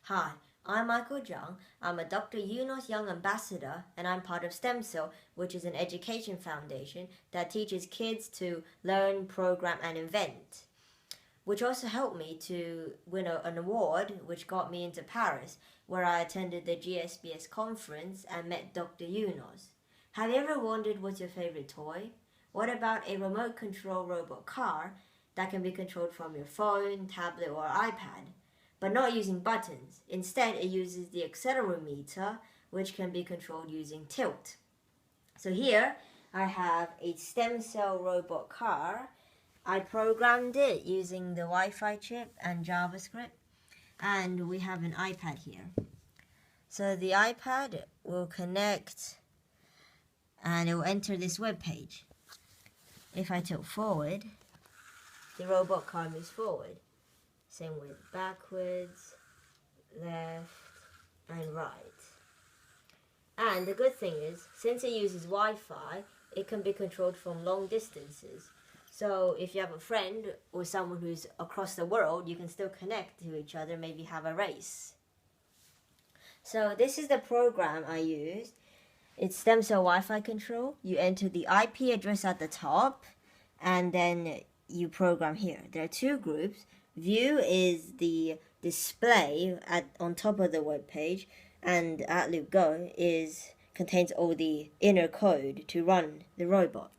Hi, I'm Michael Zhang. I'm a Dr. Yunus Young Ambassador, and I'm part of STEM Cell, which is an education foundation that teaches kids to learn, program, and invent, which also helped me to win an award, which got me into Paris, where I attended the GSBS conference and met Dr. Yunus. Have you ever wondered what's your favorite toy? What about a remote control robot car that can be controlled from your phone, tablet, or iPad? But not using buttons. Instead, it uses the accelerometer, which can be controlled using tilt. So here, I have a stem cell robot car. I programmed it using the Wi-Fi chip and JavaScript, and we have an iPad here. So the iPad will connect, and it will enter this web page. If I tilt forward, the robot car moves forward. Same with backwards, left, and right. And the good thing is, since it uses Wi-Fi, it can be controlled from long distances. So if you have a friend or someone who's across the world, you can still connect to each other, maybe have a race. So this is the program I used. It's stem cell Wi-Fi control. You enter the IP address at the top, and then you program here. There are two groups. View is the display on top of the web page, and @loop go contains all the inner code to run the robot.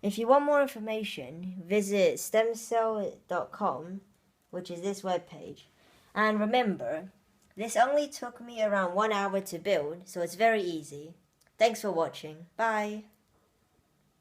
If you want more information, visit stemcell.com, which is this web page. And remember, this only took me around 1 hour to build, so it's very easy. Thanks for watching. Bye.